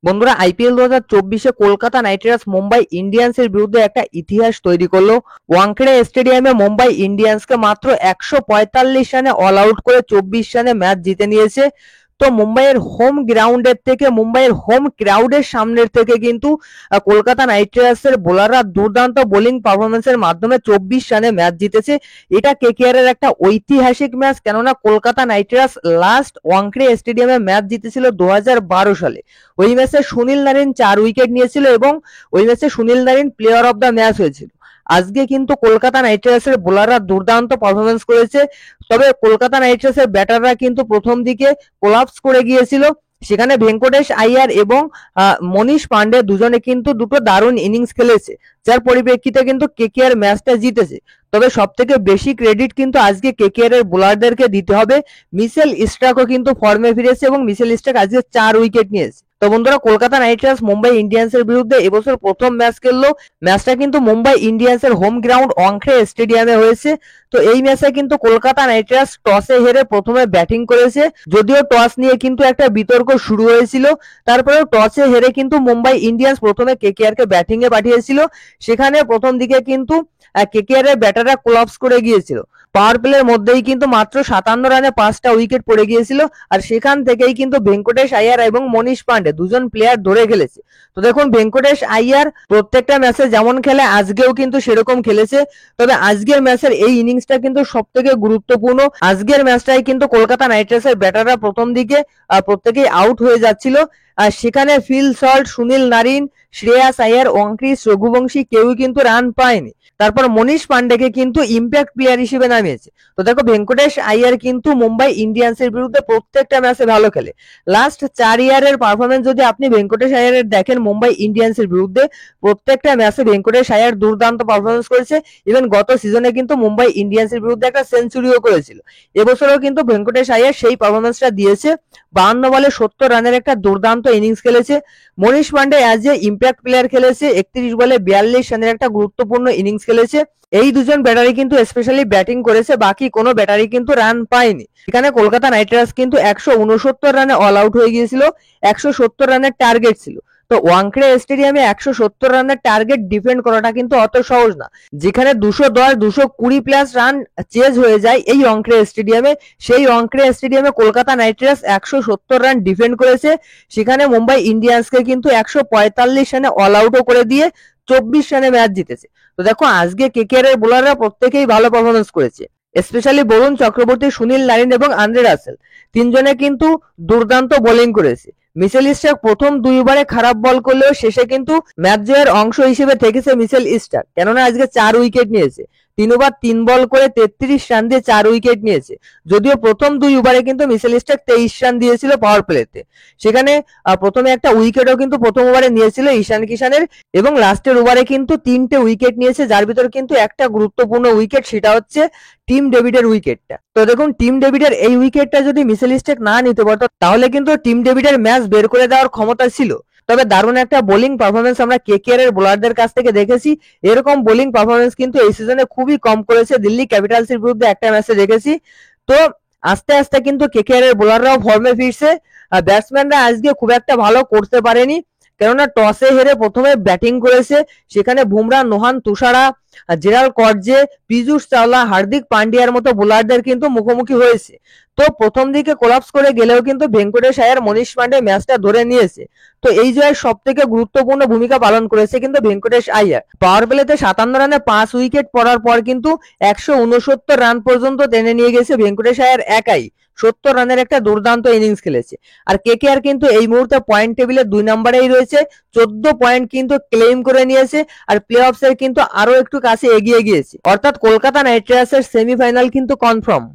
বন্ধুরা, আইপিএল 2024-এ Kolkata Knight Riders Mumbai ইন্ডিয়ান্সের বিরুদ্ধে একটা ইতিহাস তৈরি করলো। ওয়াংখেড়ে স্টেডিয়ামে মুম্বাই ইন্ডিয়ান্সকে মাত্র 145 রানে অল আউট করে 24 রানে ম্যাচ জিতে নিয়েছে। তো মুম্বাইয়ের হোম গ্রাউন্ডের থেকে, মুম্বাইয়ের হোম ক্রাউডের সামনের থেকে কিন্তু কলকাতা নাইট রাইডার্সের বোলাররা দুর্দান্ত বোলিং পারফরমেন্সের মাধ্যমে 24 রানে ম্যাচ জিতেছে। এটা কেকেআর এর একটা ঐতিহাসিক ম্যাচ, কেননা Kolkata Knight Riders last Wankhede স্টেডিয়ামে ম্যাচ জিতেছিল 2012 সালে। ওই ম্যাচে সুনীল নারিন 4 উইকেট নিয়েছিল এবং ওই ম্যাচে Sunil Narine player of the match হয়েছিল। আজকে কিন্তু কলকাতা নাইট রাইডার্সের বোলাররা দুর্দান্ত পারফরমেন্স করেছে, তবে কলকাতা নাইট রাইডার্সের ব্যাটাররা কিন্তু প্রথম দিকে কোলাপস করে গিয়েছিল। সেখানে ভেঙ্কটেশ আইয়ার এবং মনীষ পান্ডে দুজনে কিন্তু দুটো দারুণ ইনিংস খেলেছে, যার পরিপ্রেক্ষিতে কিন্তু কেকেআর ম্যাচটা জিতেছে। তবে সব থেকে বেশি ক্রেডিট কিন্তু আজকে কেকেআর এর বোলারদেরকে দিতে হবে। মিচেল স্টার্কও কিন্তু ফর্মে ফিরেছে এবং মিচেল স্টার্ক আজকে 4 উইকেট নিয়েছে। তো বন্ধুরা, কলকাতা নাইট রাইডার্স মুম্বাই ইন্ডিয়ান্সের বিরুদ্ধে এবছর প্রথম ম্যাচ খেললো। ম্যাচটা কিন্তু মুম্বাই ইন্ডিয়ান্সের হোম গ্রাউন্ড ওয়াংখেড়ে স্টেডিয়ামে হয়েছে। তো এই ম্যাচে কিন্তু কলকাতা নাইট রাইডার্স টসে হেরে প্রথমে ব্যাটিং করেছে। যদিও টস নিয়ে কিন্তু একটা বিতর্ক শুরু হয়েছিল, তারপরেও টসে হেরে কিন্তু মুম্বাই ইন্ডিয়ান্স প্রথমে কেকেআর কে ব্যাটিং এ পাঠিয়েছিল। সেখানে প্রথম দিকে কিন্তু কেকেআর এর ব্যাটাররা কোলাপস করে গিয়েছিল। পাওয়ার প্লের মধ্যেই কিন্তু মাত্র 57 রানে 5টা উইকেট পড়ে গিয়েছিল, আর সেখান থেকেই কিন্তু ভেঙ্কটেশ আইয়ার এবং মনীষ পান্ডে দুজন প্লেয়ার ধরে খেলেছে। তো দেখুন, ভেঙ্কটেশ আইয়ার প্রত্যেকটা ম্যাচে যেমন খেলে আজকেও কিন্তু সেরকম খেলেছে। তবে আজকের ম্যাচের এই ইনিংসটা কিন্তু সব থেকে গুরুত্বপূর্ণ। আজকের ম্যাচটাই কিন্তু কলকাতা নাইট রাইডার্সের ব্যাটাররা প্রথম দিকে প্রত্যেকেই আউট হয়ে যাচ্ছিল, আর সেখানে Phil Salt, Sunil Narine, Shreyas Iyer, Angkrish Raghuvanshi কেউই কিন্তু রান পায়নি। তারপর মনীষ পান্ডেকে কিন্তু ইম্প্যাক্ট প্লেয়ার হিসেবে নামিয়েছে। তো দেখো, ভেঙ্কটেশ আইয়ার কিন্তু মুম্বাই ইন্ডিয়ান্সের বিরুদ্ধে প্রত্যেকটা ম্যাচে ভালো খেলে। লাস্ট 4 ইয়ারের পারফরমেন্স যদি আপনি ভেঙ্কটেশ আইয়ারের দেখেন মুম্বাই ইন্ডিয়ান্সের বিরুদ্ধে, প্রত্যেকটা ম্যাচে ভেঙ্কটেশ আইয়ার দুর্দান্ত পারফরমেন্স করেছে। ইভেন গত সিজনে কিন্তু মুম্বাই ইন্ডিয়ান্সের বিরুদ্ধে একটা সেঞ্চুরিও করেছিল। এবছরও কিন্তু ভেঙ্কটেশ আইয়ার সেই পারফরমেন্সটা দিয়েছে। 52 বলে 70 রানের একটা দুর্দান্ত ইনিংস খেলেছে। Manish Pandey as a impact player খেলেছে, 31 বলে 42 রানের একটা গুরুত্বপূর্ণ ইনিংস খেলেছে। এই দুজন ব্যাটারি কিন্তু স্পেশালি ব্যাটিং করেছে, বাকি কোনো ব্যাটারি কিন্তু রান পায়নি। এখানে কলকাতা নাইট রাইডার্স কিন্তু 169 রানে অল আউট হয়ে গিয়েছিল। 170 রানের টার্গেট ছিল। তো ওয়াংখেড়ে স্টেডিয়ামে 170 রানের টার্গেট ডিফেন্ড করাটা কিন্তু অত সহজ না। যেখানে 210, 220 প্লাস রান চেজ হয়ে যায় এই ওয়াংখেড়ে স্টেডিয়ামে, সেই ওয়াংখেড়ে স্টেডিয়ামে Kolkata Knight Riders 170 run defend করেছে। সেখানে মুম্বাই ইন্ডিয়ান্সকে কিন্তু 145 রানে অল আউটও করে দিয়ে 24 রানে ম্যাচ জিতেছে। তো দেখো, আজকে কেকেআর এর বোলাররা প্রত্যেকেই ভালো পারফরমেন্স করেছে। স্পেশালি বরুণ চক্রবর্তী, সুনীল নারিন এবং আন্দ্রে রাসেল তিনজনে কিন্তু দুর্দান্ত বোলিং করেছে। মিচেল স্টার্ক প্রথম 2 ওভারে খারাপ বল করলেও শেষে কিন্তু ম্যাচ জয়ের অংশ হিসেবে থেকেছে মিচেল স্টার্ক, কেননা আজকে 4 উইকেট নিয়েছে। 3 ওভার 3 বল করে 33 রান দিয়ে 4 উইকেট নিয়েছে। যদিও প্রথম 2 ওভারে কিন্তু মিচেল স্টার্ক 23 রান দিয়েছিল পাওয়ার প্লেতে। সেখানে প্রথমে একটা উইকেটও কিন্তু প্রথম ওভারে নিয়েছিল ঈশান কিষানের, এবং লাস্টের ওভারে কিন্তু 3টে উইকেট নিয়েছে, যার ভিতর কিন্তু একটা গুরুত্বপূর্ণ উইকেট, সেটা হচ্ছে টিম ডেভিডের উইকেটটা। তো দেখুন, টিম ডেভিডের এই উইকেটটা যদি মিচেল স্টার্ক না নিতে পারতো, তাহলে কিন্তু টিম ডেভিডের ম্যাচ বের করে দেওয়ার ক্ষমতা ছিল। তবে দারুণ একটা বোলিং পারফরমেন্স আমরা কেকেআর এর বোলারদের কাছ থেকে দেখেছি। এরকম বোলিং পারফরমেন্স কিন্তু এই সিজনে খুবই কম করেছে। দিল্লি ক্যাপিটালস এর বিরুদ্ধে একটা ম্যাচে দেখেছি। তো আস্তে আস্তে কিন্তু কেকেআর এর বোলাররাও ফর্মে ফিরছে। ব্যাটসম্যানরা আজকে খুব একটা ভালো করতে পারেনি, কেননা টসে হেরে প্রথমে ব্যাটিং করেছে। সেখানে বুমরা, নোহান, তুষারা, জেরাল কর্জে, পীযুষ চাওলা, হার্দিক পান্ডিয়ার মতো বোলারদের কিন্তু মুখোমুখি হয়েছে। তো প্রথম দিকে কোলাপস করে গেলেও কিন্তু ভেঙ্কটেশ আইয়ার, মনীষ পান্ডে ম্যাচটা ধরে নিয়েছে। তো এই জয়ের সব থেকে গুরুত্বপূর্ণ ভূমিকা পালন করেছে কিন্তু ভেঙ্কটেশ আইয়ার। পাওয়ার প্লেতে 57 রানে 5 উইকেট পড়ার পর কিন্তু 169 রান পর্যন্ত টেনে নিয়ে গেছে ভেঙ্কটেশ আইয়ার একাই। 70 রানের একটা দুর্দান্ত ইনিংস খেলেছে। আর কেকেআর কিন্তু এই মুহূর্তে পয়েন্ট টেবিলে 2 নম্বরেই রয়েছে, 14 পয়েন্ট কিন্তু ক্লেম করে নিয়েছে, আর প্লে অফস এর কিন্তু আরো একটু কাছে এগিয়ে গিয়েছে। অর্থাৎ কলকাতা নাইট রাইডার্সের সেমিফাইনাল কিন্তু কনফার্ম।